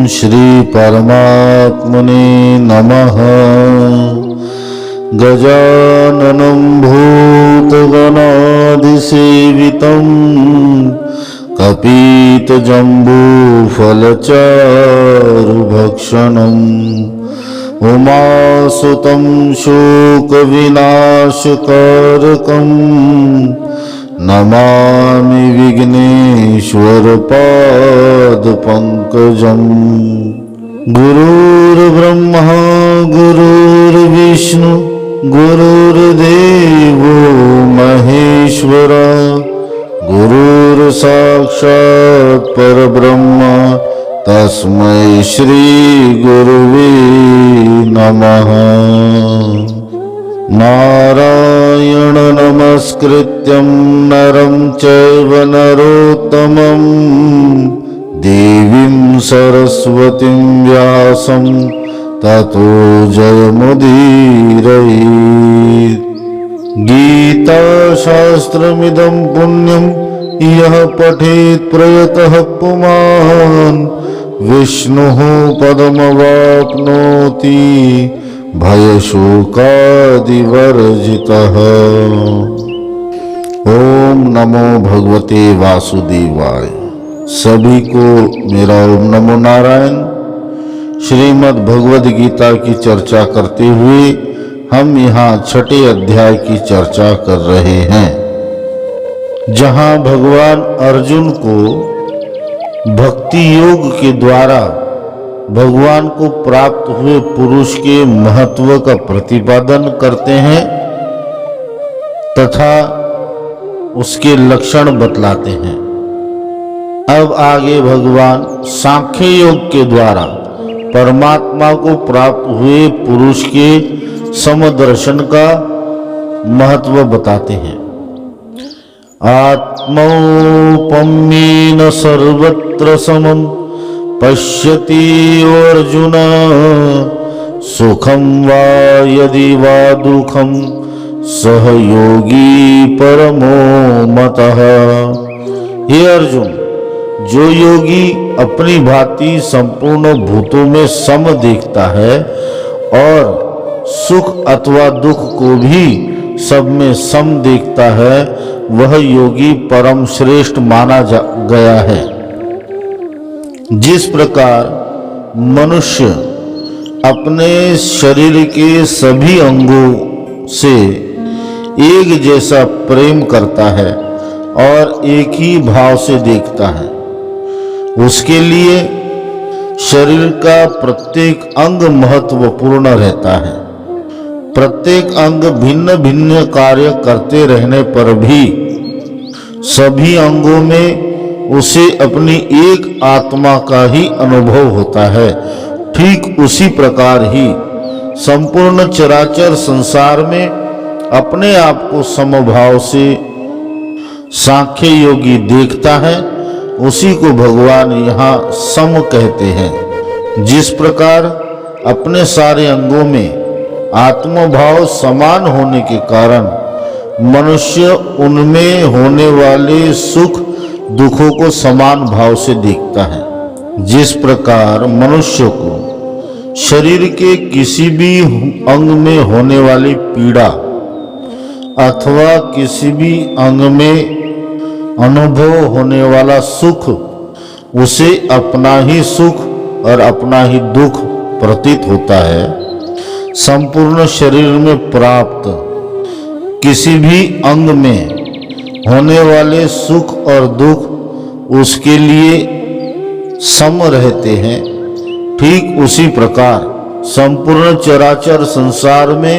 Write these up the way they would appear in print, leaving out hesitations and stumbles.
श्री परमात्मने नमः। गजाननं भूतगणाधिसेवितं कपितजम्बूफलचारुभक्षणम् उमासुतं शोकविनाशकारकम् नमामि विघ्नेश्वरपादपङ्कजम्। गुरुर्ब्रह्मा गुरुर्विष्णु गुरुर्देवो महेश्वरा गुरुर्साक्षात् परब्रह्म तस्मै श्री गुरुवे नमः। नारायण नमस्कृत्यं नरं चैव नरोत्तमं देवीं सरस्वतीं व्यासं ततो जयमुदीरयेत्। गीताशास्त्रमिदं पुण्यं यः पठेत् प्रयतः पुमान् विष्णुः पदमवाप्नोति भयशोकादिवर्जितः। ओम नमो भगवते वासुदेवाय। सभी को मेरा ओम नमो नारायण। श्रीमद् भगवद गीता की चर्चा करते हुए हम यहाँ छठे अध्याय की चर्चा कर रहे हैं, जहाँ भगवान अर्जुन को भक्ति योग के द्वारा भगवान को प्राप्त हुए पुरुष के महत्व का प्रतिपादन करते हैं तथा उसके लक्षण बतलाते हैं। अब आगे भगवान सांख्य योग के द्वारा परमात्मा को प्राप्त हुए पुरुष के समदर्शन का महत्व बताते हैं। आत्मौपम्येन सर्वत्र समं पश्यति अर्जुन सुखं वा यदि वा दुखं सह योगी परमो मतः। हे अर्जुन, जो योगी अपनी भांति संपूर्ण भूतों में सम देखता है और सुख अथवा दुख को भी सब में सम देखता है, वह योगी परम श्रेष्ठ माना गया है। जिस प्रकार मनुष्य अपने शरीर के सभी अंगों से एक जैसा प्रेम करता है और एक ही भाव से देखता है, उसके लिए शरीर का प्रत्येक अंग महत्वपूर्ण रहता है। प्रत्येक अंग भिन्न भिन्न कार्य करते रहने पर भी सभी अंगों में उसे अपनी एक आत्मा का ही अनुभव होता है। ठीक उसी प्रकार ही संपूर्ण चराचर संसार में अपने आप को समभाव से सांख्य योगी देखता है, उसी को भगवान यहाँ सम कहते हैं। जिस प्रकार अपने सारे अंगों में आत्मभाव समान होने के कारण मनुष्य उनमें होने वाले सुख दुखों को समान भाव से देखता है, जिस प्रकार मनुष्य को शरीर के किसी भी अंग में होने वाली पीड़ा अथवा किसी भी अंग में अनुभव होने वाला सुख उसे अपना ही सुख और अपना ही दुख प्रतीत होता है, संपूर्ण शरीर में प्राप्त किसी भी अंग में होने वाले सुख और दुख उसके लिए सम रहते हैं। ठीक उसी प्रकार संपूर्ण चराचर संसार में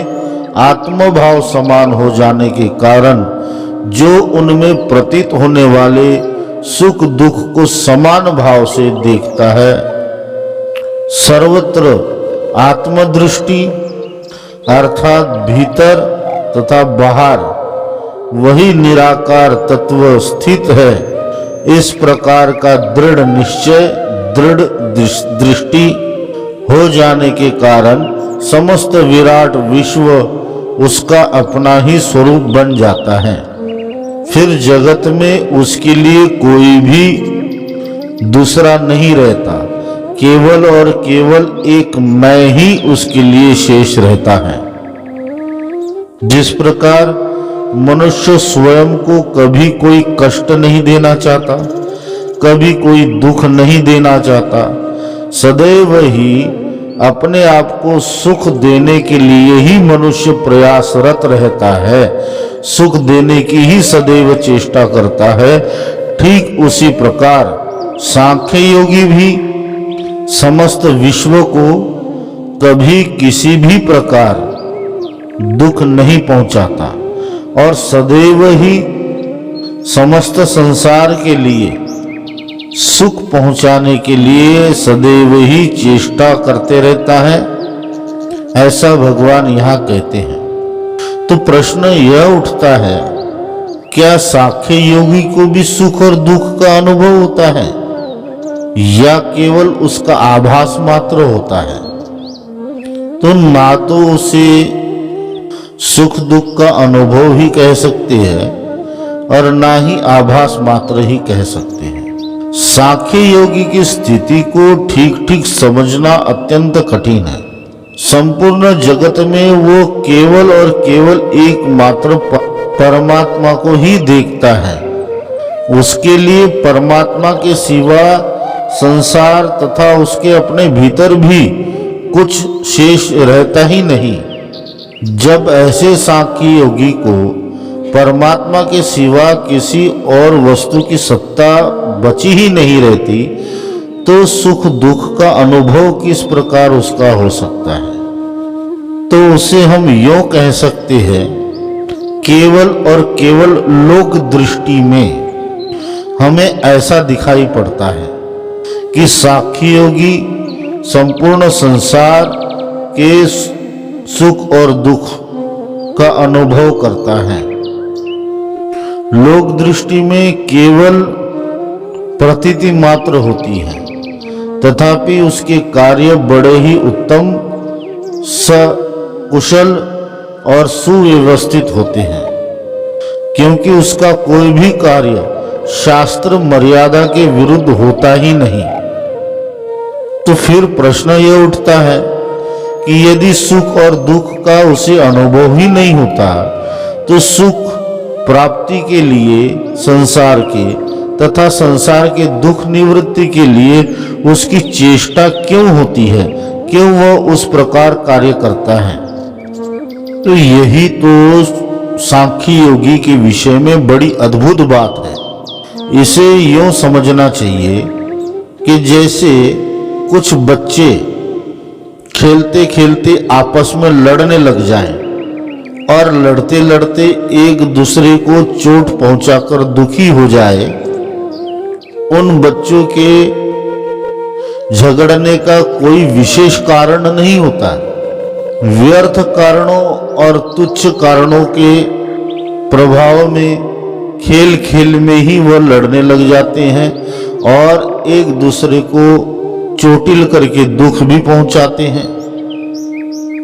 आत्मभाव समान हो जाने के कारण जो उनमें प्रतीत होने वाले सुख दुख को समान भाव से देखता है, सर्वत्र आत्मदृष्टि अर्थात भीतर तथा बाहर वही निराकार तत्व स्थित है। इस प्रकार का दृढ़ निश्चय दृढ़ दृष्टि हो जाने के कारण समस्त विराट विश्व उसका अपना ही स्वरूप बन जाता है। फिर जगत में उसके लिए कोई भी दूसरा नहीं रहता, केवल और केवल एक मैं ही उसके लिए शेष रहता है। जिस प्रकार मनुष्य स्वयं को कभी कोई कष्ट नहीं देना चाहता, कभी कोई दुख नहीं देना चाहता, सदैव ही अपने आप को सुख देने के लिए ही मनुष्य प्रयासरत रहता है, सुख देने की ही सदैव चेष्टा करता है। ठीक उसी प्रकार सांख्य योगी भी समस्त विश्व को कभी किसी भी प्रकार दुख नहीं पहुंचाता और सदैव ही समस्त संसार के लिए सुख पहुंचाने के लिए सदैव ही चेष्टा करते रहता है, ऐसा भगवान यहाँ कहते हैं। तो प्रश्न यह उठता है, क्या सांख्य योगी को भी सुख और दुख का अनुभव होता है या केवल उसका आभास मात्र होता है? तो ना तो उसे सुख दुख का अनुभव ही कह सकते हैं और ना ही आभास मात्र ही कह सकते हैं। सांख्य योगी की स्थिति को ठीक ठीक समझना अत्यंत कठिन है। संपूर्ण जगत में वो केवल और केवल एकमात्र परमात्मा को ही देखता है। उसके लिए परमात्मा के सिवा संसार तथा उसके अपने भीतर भी कुछ शेष रहता ही नहीं। जब ऐसे सांख्य योगी को परमात्मा के सिवा किसी और वस्तु की सत्ता बची ही नहीं रहती, तो सुख दुख का अनुभव किस प्रकार उसका हो सकता है? तो उसे हम यूं कह सकते हैं, केवल और केवल लोक दृष्टि में हमें ऐसा दिखाई पड़ता है कि सांख्य योगी संपूर्ण संसार के सुख और दुख का अनुभव करता है। लोक दृष्टि में केवल प्रतीति मात्र होती है, तथापि उसके कार्य बड़े ही उत्तम, सकुशल और सुव्यवस्थित होते हैं, क्योंकि उसका कोई भी कार्य शास्त्र मर्यादा के विरुद्ध होता ही नहीं। तो फिर प्रश्न यह उठता है कि यदि सुख और दुख का उसे अनुभव ही नहीं होता, तो सुख प्राप्ति के लिए संसार के तथा संसार के दुख निवृत्ति के लिए उसकी चेष्टा क्यों होती है, क्यों वह उस प्रकार कार्य करता है? तो यही तो सांख्य योगी के विषय में बड़ी अद्भुत बात है। इसे यूं समझना चाहिए कि जैसे कुछ बच्चे खेलते खेलते आपस में लड़ने लग जाएं और लड़ते लड़ते एक दूसरे को चोट पहुंचाकर दुखी हो जाए, उन बच्चों के झगड़ने का कोई विशेष कारण नहीं होता। व्यर्थ कारणों और तुच्छ कारणों के प्रभाव में खेल खेल में ही वह लड़ने लग जाते हैं और एक दूसरे को चोटिल करके दुख भी पहुंचाते हैं।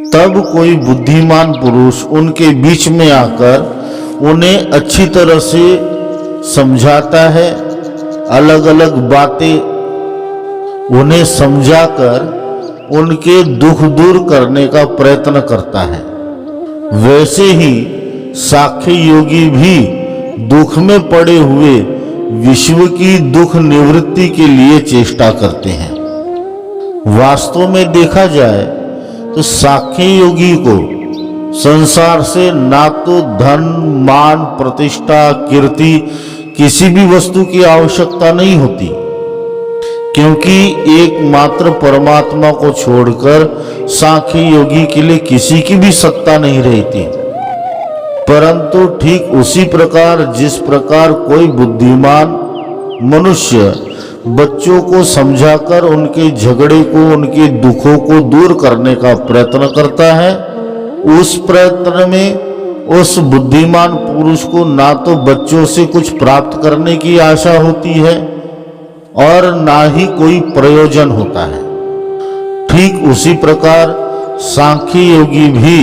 तब कोई बुद्धिमान पुरुष उनके बीच में आकर उन्हें अच्छी तरह से समझाता है, अलग अलग बातें उन्हें समझाकर उनके दुख दूर करने का प्रयत्न करता है। वैसे ही सांख्य योगी भी दुख में पड़े हुए विश्व की दुख निवृत्ति के लिए चेष्टा करते हैं। वास्तव में देखा जाए तो सांख्य योगी को संसार से ना तो धन, मान, प्रतिष्ठा, कीर्ति, किसी भी वस्तु की आवश्यकता नहीं होती, क्योंकि एकमात्र परमात्मा को छोड़कर सांख्य योगी के लिए किसी की भी सत्ता नहीं रहती। परंतु ठीक उसी प्रकार जिस प्रकार कोई बुद्धिमान मनुष्य बच्चों को समझाकर उनके झगड़े को, उनके दुखों को दूर करने का प्रयत्न करता है, उस प्रयत्न में उस बुद्धिमान पुरुष को ना तो बच्चों से कुछ प्राप्त करने की आशा होती है और ना ही कोई प्रयोजन होता है। ठीक उसी प्रकार सांख्य योगी भी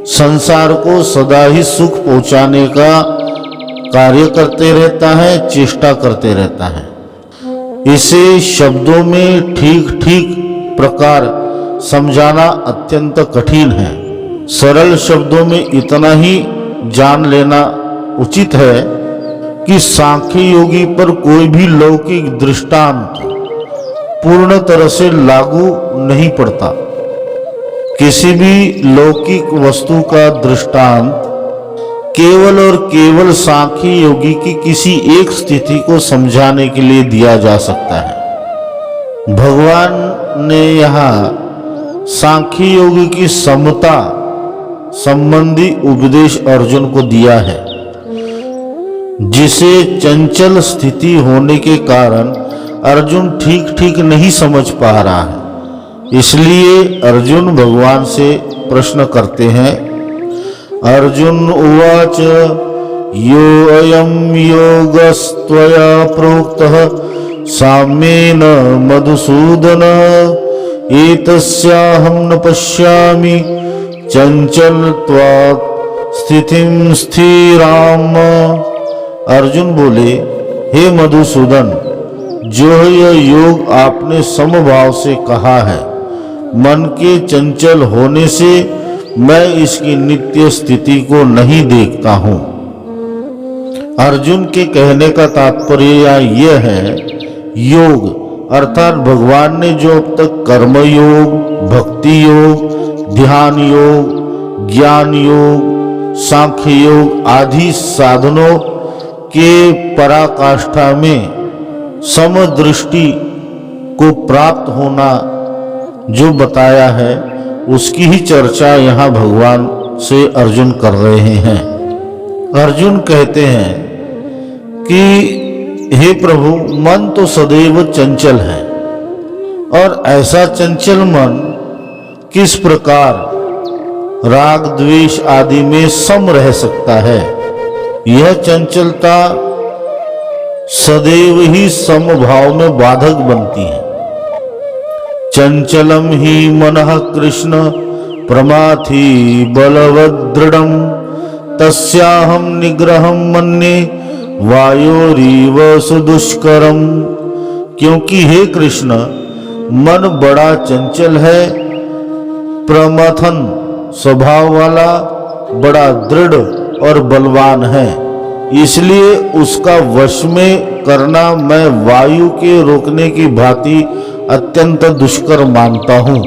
संसार को सदा ही सुख पहुंचाने का कार्य करते रहता है, चेष्टा करते रहता है। इसे शब्दों में ठीक ठीक प्रकार समझाना अत्यंत कठिन है। सरल शब्दों में इतना ही जान लेना उचित है कि सांख्य योगी पर कोई भी लौकिक दृष्टांत पूर्ण तरह से लागू नहीं पड़ता। किसी भी लौकिक वस्तु का दृष्टांत केवल और केवल सांख्य योगी की किसी एक स्थिति को समझाने के लिए दिया जा सकता है। भगवान ने यहाँ सांख्य योगी की समता संबंधी उपदेश अर्जुन को दिया है, जिसे चंचल स्थिति होने के कारण अर्जुन ठीक ठीक नहीं समझ पा रहा है। इसलिए अर्जुन भगवान से प्रश्न करते हैं। अर्जुन उवाच यो अयं योगस्त्वया प्रोक्तः साम्येन मधुसूदन एतस्याहं न पश्यामि चंचलत्वात् स्थितिं स्थिराम। अर्जुन बोले, हे मधुसूदन, जो यह योग आपने समभाव से कहा है, मन के चंचल होने से मैं इसकी नित्य स्थिति को नहीं देखता हूं। अर्जुन के कहने का तात्पर्य यह है, योग अर्थात भगवान ने जो अब तक कर्म योग, भक्ति योग, ध्यान योग, ज्ञान योग, सांख्य योग आदि साधनों के पराकाष्ठा में समदृष्टि को प्राप्त होना जो बताया है, उसकी ही चर्चा यहाँ भगवान से अर्जुन कर रहे हैं। अर्जुन कहते हैं कि हे प्रभु, मन तो सदैव चंचल है और ऐसा चंचल मन किस प्रकार राग द्वेष आदि में सम रह सकता है। यह चंचलता सदैव ही समभाव में बाधक बनती है। चंचलम ही मनः कृष्ण प्रमाथि बलवदृढ़ तस्याहं निग्रहं मन्ये वायोरीव सुदुष्करम। क्योंकि हे कृष्ण, मन बड़ा चंचल है, प्रमथन स्वभाव वाला, बड़ा दृढ़ और बलवान है, इसलिए उसका वश में करना मैं वायु के रोकने की भांति अत्यंत दुष्कर मानता हूं।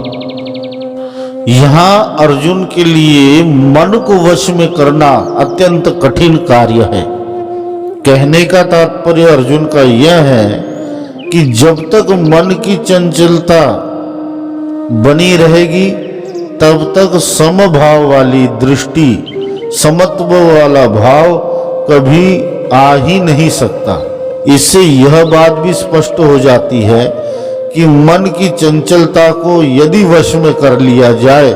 यहाँ अर्जुन के लिए मन को वश में करना अत्यंत कठिन कार्य है। कहने का तात्पर्य अर्जुन का यह है कि जब तक मन की चंचलता बनी रहेगी, तब तक समभाव वाली दृष्टि, समत्व वाला भाव कभी आ ही नहीं सकता। इससे यह बात भी स्पष्ट हो जाती है कि मन की चंचलता को यदि वश में कर लिया जाए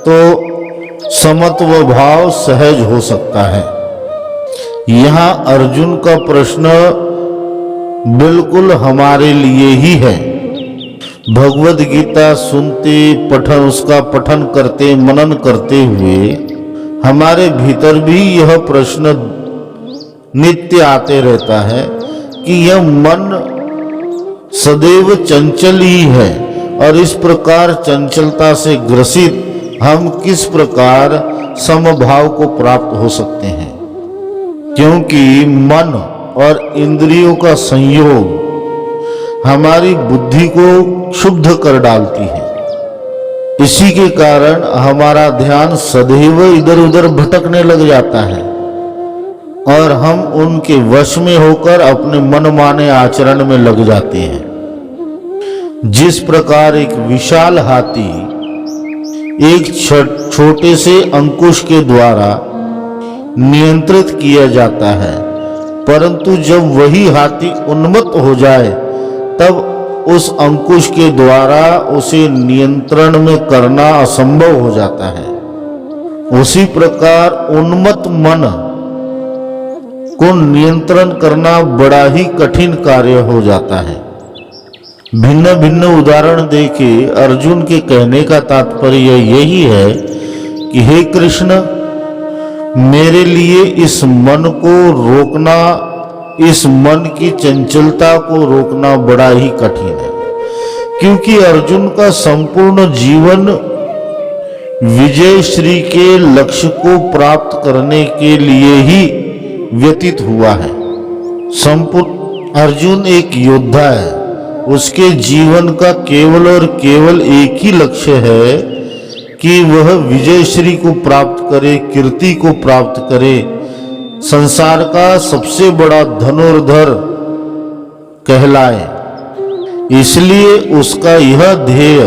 तो समत्व भाव सहज हो सकता है। यहाँ अर्जुन का प्रश्न बिल्कुल हमारे लिए ही है। भगवद गीता सुनते, उसका पठन करते, मनन करते हुए हमारे भीतर भी यह प्रश्न नित्य आते रहता है कि यह मन सदैव चंचल ही है और इस प्रकार चंचलता से ग्रसित हम किस प्रकार समभाव को प्राप्त हो सकते हैं। क्योंकि मन और इंद्रियों का संयोग हमारी बुद्धि को क्षुब्ध कर डालती है। इसी के कारण हमारा ध्यान सदैव इधर उधर भटकने लग जाता है और हम उनके वश में होकर अपने मनमाने आचरण में लग जाते हैं। जिस प्रकार एक विशाल हाथी एक छोटे से अंकुश के द्वारा नियंत्रित किया जाता है, परंतु जब वही हाथी उन्मत्त हो जाए तब उस अंकुश के द्वारा उसे नियंत्रण में करना असंभव हो जाता है। उसी प्रकार उन्मत्त मन को नियंत्रण करना बड़ा ही कठिन कार्य हो जाता है। भिन्न भिन्न उदाहरण देके अर्जुन के कहने का तात्पर्य यही है कि हे कृष्ण, मेरे लिए इस मन को रोकना इस मन की चंचलता को रोकना बड़ा ही कठिन है, क्योंकि अर्जुन का संपूर्ण जीवन विजय श्री के लक्ष्य को प्राप्त करने के लिए ही व्यतीत हुआ है। संपूर्ण अर्जुन एक योद्धा है। उसके जीवन का केवल और केवल एक ही लक्ष्य है कि वह विजय श्री को प्राप्त करे, कीर्ति को प्राप्त करे, संसार का सबसे बड़ा धनुर्धर कहलाए। इसलिए उसका यह ध्येय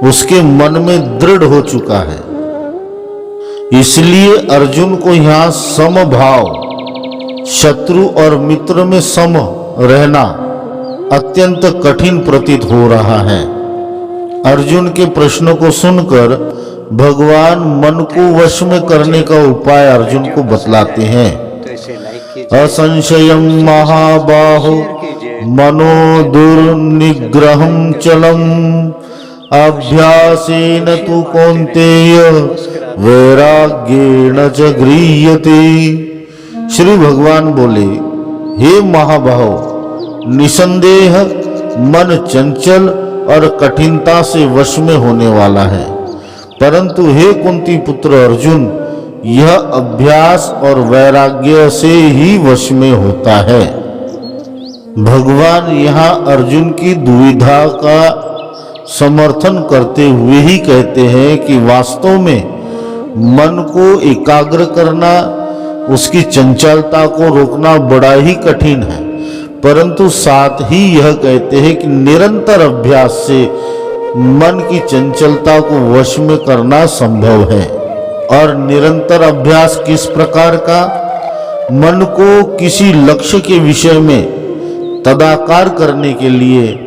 उसके मन में दृढ़ हो चुका है। इसलिए अर्जुन को यहां समभाव, शत्रु और मित्र में सम रहना अत्यंत कठिन प्रतीत हो रहा है। अर्जुन के प्रश्नों को सुनकर भगवान मन को वश में करने का उपाय अर्जुन को बतलाते हैं। असंशयम महाबाहो मनो दुर्निग्रहं चलम अभ्यासेन तु कौन्तेय वैराग्येण च गृह्यते। श्री भगवान बोले, हे महाबाहो, निसंदेह मन चंचल और कठिनता से वश में होने वाला है, परंतु हे कुंती पुत्र अर्जुन, यह अभ्यास और वैराग्य से ही वश में होता है। भगवान यहाँ अर्जुन की दुविधा का समर्थन करते हुए ही कहते हैं कि वास्तव में मन को एकाग्र करना, उसकी चंचलता को रोकना बड़ा ही कठिन है, परंतु साथ ही यह कहते हैं कि निरंतर अभ्यास से मन की चंचलता को वश में करना संभव है। और निरंतर अभ्यास किस प्रकार का? मन को किसी लक्ष्य के विषय में तदाकार करने के लिए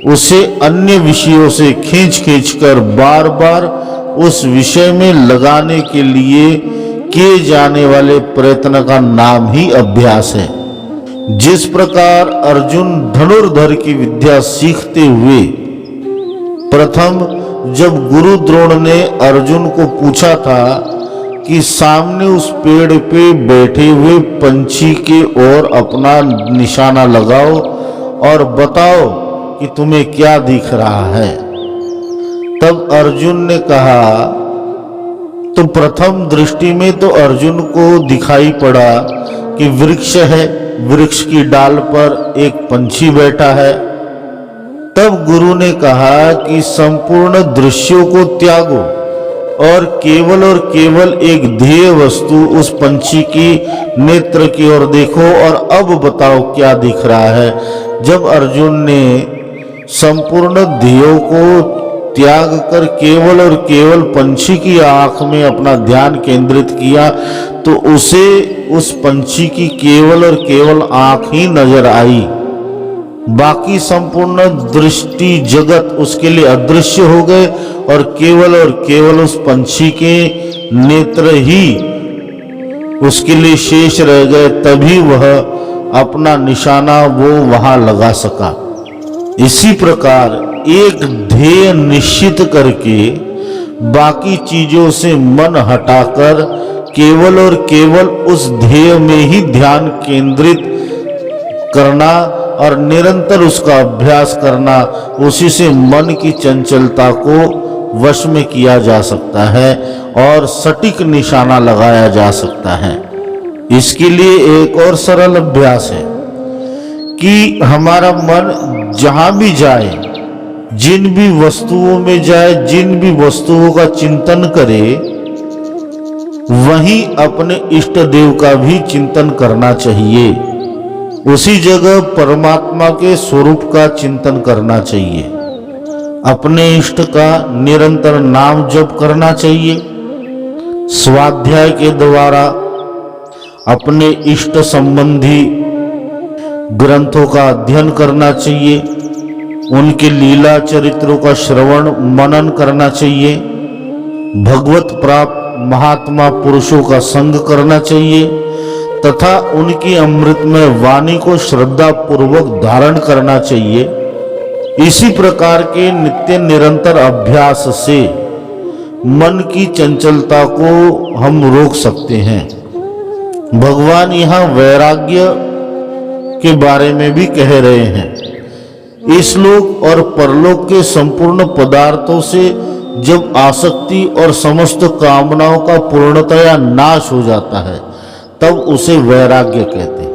उसे अन्य विषयों से खींच कर बार बार उस विषय में लगाने के लिए किए जाने वाले प्रयत्न का नाम ही अभ्यास है। जिस प्रकार अर्जुन धनुर्धर की विद्या सीखते हुए प्रथम जब गुरु द्रोण ने अर्जुन को पूछा था कि सामने उस पेड़ पे बैठे हुए पंछी के ओर अपना निशाना लगाओ और बताओ कि तुम्हें क्या दिख रहा है, तब अर्जुन ने कहा, तो प्रथम दृष्टि में तो अर्जुन को दिखाई पड़ा कि वृक्ष है, वृक्ष की डाल पर एक पंछी बैठा है। तब गुरु ने कहा कि संपूर्ण दृश्यों को त्यागो और केवल एक ध्येय वस्तु उस पंछी की नेत्र की ओर देखो और अब बताओ क्या दिख रहा है। जब अर्जुन ने संपूर्ण ध्येयों को त्याग कर केवल पंछी की आंख में अपना ध्यान केंद्रित किया तो उसे उस पंछी की केवल आंख ही नजर आई। बाकी संपूर्ण दृष्टि जगत उसके लिए अदृश्य हो गए और केवल उस पंछी के नेत्र ही उसके लिए शेष रह गए। तभी वह अपना निशाना वो वहां लगा सका। इसी प्रकार एक ध्येय निश्चित करके बाकी चीजों से मन हटाकर केवल उस ध्येय में ही ध्यान केंद्रित करना और निरंतर उसका अभ्यास करना, उसी से मन की चंचलता को वश में किया जा सकता है और सटीक निशाना लगाया जा सकता है। इसके लिए एक और सरल अभ्यास है कि हमारा मन जहां भी जाए, जिन भी वस्तुओं में जाए, जिन भी वस्तुओं का चिंतन करे, वहीं अपने इष्ट देव का भी चिंतन करना चाहिए। उसी जगह परमात्मा के स्वरूप का चिंतन करना चाहिए। अपने इष्ट का निरंतर नाम जप करना चाहिए। स्वाध्याय के द्वारा अपने इष्ट संबंधी ग्रंथों का अध्ययन करना चाहिए। उनके लीला चरित्रों का श्रवण मनन करना चाहिए। भगवत प्राप्त महात्मा पुरुषों का संग करना चाहिए तथा उनकी अमृतमय वाणी को श्रद्धा पूर्वक धारण करना चाहिए। इसी प्रकार के नित्य निरंतर अभ्यास से मन की चंचलता को हम रोक सकते हैं। भगवान यहाँ वैराग्य के बारे में भी कह रहे हैं। इस लोक और परलोक के संपूर्ण पदार्थों से जब आसक्ति और समस्त कामनाओं का पूर्णतया नाश हो जाता है तब उसे वैराग्य कहते हैं।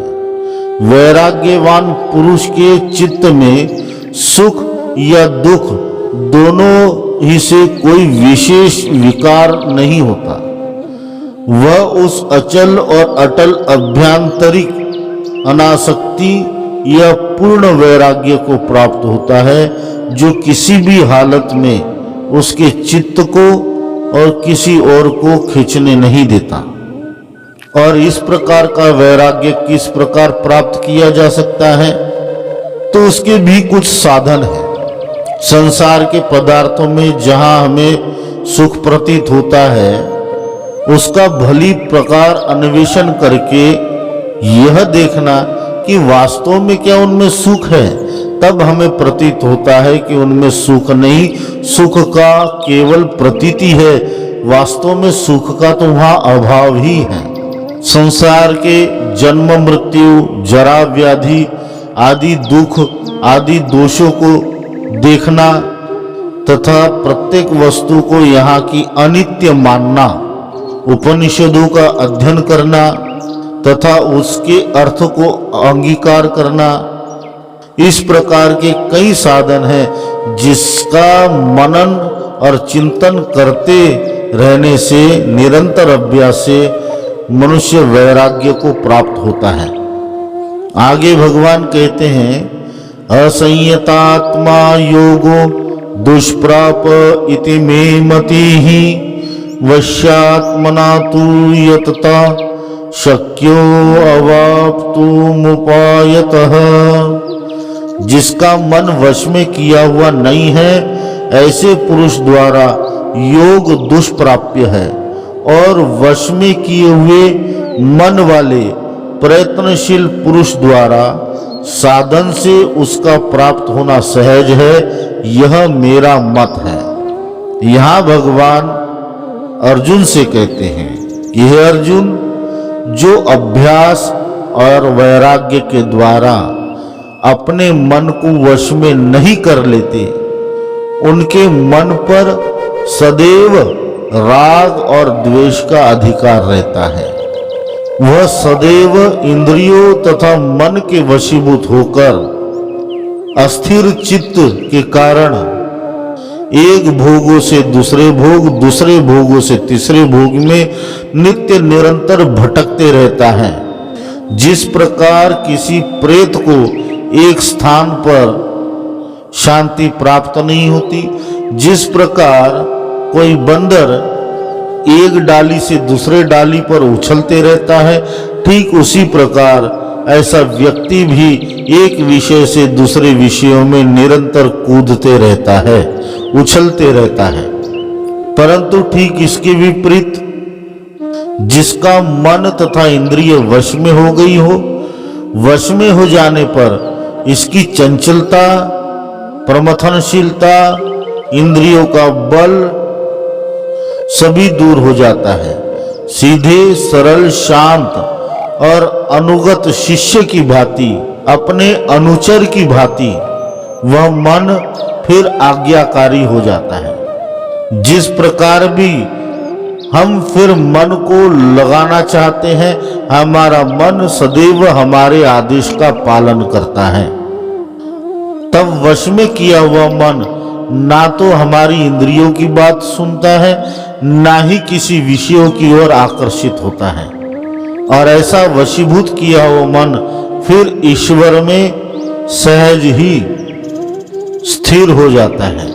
वैराग्यवान पुरुष के चित्त में सुख या दुख दोनों ही से कोई विशेष विकार नहीं होता। वह उस अचल और अटल अभ्यांतरिक अनासक्ति या पूर्ण वैराग्य को प्राप्त होता है जो किसी भी हालत में उसके चित्त को और किसी और को खींचने नहीं देता। और इस प्रकार का वैराग्य किस प्रकार प्राप्त किया जा सकता है, तो उसके भी कुछ साधन हैं। संसार के पदार्थों में जहां हमें सुख प्रतीत होता है उसका भली प्रकार अन्वेषण करके यह देखना कि वास्तव में क्या उनमें सुख है, तब हमें प्रतीत होता है कि उनमें सुख नहीं, सुख का केवल प्रतीति है, वास्तव में सुख का तो वहां अभाव ही है। संसार के जन्म मृत्यु जरा व्याधि आदि दुख आदि दोषों को देखना तथा प्रत्येक वस्तु को यहाँ की अनित्य मानना, उपनिषदों का अध्ययन करना तथा उसके अर्थ को अंगीकार करना, इस प्रकार के कई साधन हैं जिसका मनन और चिंतन करते रहने से निरंतर अभ्यास से मनुष्य वैराग्य को प्राप्त होता है। आगे भगवान कहते हैं असंयतात्मा योगो दुष्प्राप इति मे मतिः वश्यात्मना तु यतता शक्यो अवाप्तुमुपायतः। जिसका मन वश में किया हुआ नहीं है ऐसे पुरुष द्वारा योग दुष्प्राप्य है, और वश में किए हुए मन वाले प्रयत्नशील पुरुष द्वारा साधन से उसका प्राप्त होना सहज है। यह मेरा मत है। यहाँ भगवान अर्जुन से कहते हैं कि हे अर्जुन, जो अभ्यास और वैराग्य के द्वारा अपने मन को वश में नहीं कर लेते, उनके मन पर सदैव राग और द्वेष का अधिकार रहता है। वह सदैव इंद्रियों तथा मन के वशीभूत होकर अस्थिर चित्त के कारण एक भोगों से दूसरे भोग, दूसरे भोगों से तीसरे भोग में नित्य निरंतर भटकते रहता है। जिस प्रकार किसी प्रेत को एक स्थान पर शांति प्राप्त नहीं होती, जिस प्रकार कोई बंदर एक डाली से दूसरे डाली पर उछलते रहता है, ठीक उसी प्रकार ऐसा व्यक्ति भी एक विषय से दूसरे विषयों में निरंतर कूदते रहता है, उछलते रहता है। परंतु ठीक इसके विपरीत जिसका मन तथा इंद्रिय वश में हो गई हो, वश में हो जाने पर इसकी चंचलता, प्रमथनशीलता, इंद्रियों का बल सभी दूर हो जाता है। सीधे सरल शांत और अनुगत शिष्य की भांति, अपने अनुचर की भांति वह मन फिर आज्ञाकारी हो जाता है। जिस प्रकार भी हम फिर मन को लगाना चाहते हैं, हमारा मन सदैव हमारे आदेश का पालन करता है। तब वश में किया हुआ मन ना तो हमारी इंद्रियों की बात सुनता है, ना ही किसी विषयों की ओर आकर्षित होता है, और ऐसा वशीभूत किया हुआ मन फिर ईश्वर में सहज ही स्थिर हो जाता है।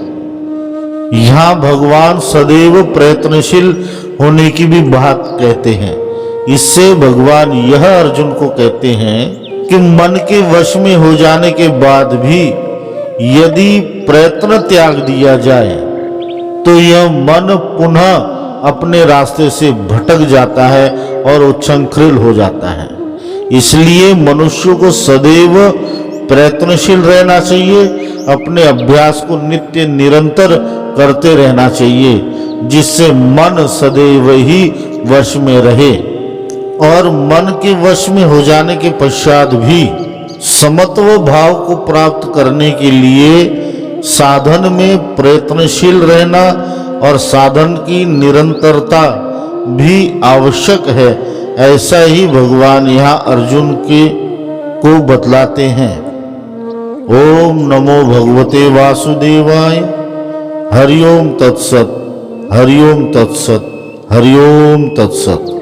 यहाँ भगवान सदैव प्रयत्नशील होने की भी बात कहते हैं। इससे भगवान यह अर्जुन को कहते हैं कि मन के वश में हो जाने के बाद भी यदि प्रयत्न त्याग दिया जाए तो यह मन पुनः अपने रास्ते से भटक जाता है और उच्छृंखल हो जाता है। इसलिए मनुष्य को सदैव प्रयत्नशील रहना चाहिए, अपने अभ्यास को नित्य निरंतर करते रहना चाहिए, जिससे मन सदैव ही वश में रहे। और मन के वश में हो जाने के पश्चात भी समत्व भाव को प्राप्त करने के लिए साधन में प्रयत्नशील रहना और साधन की निरंतरता भी आवश्यक है, ऐसा ही भगवान यहाँ अर्जुन को बतलाते हैं। ओम नमो भगवते वासुदेवाय। हरिओम तत्सत, हरिओम तत्सत, हरिओम तत्सत।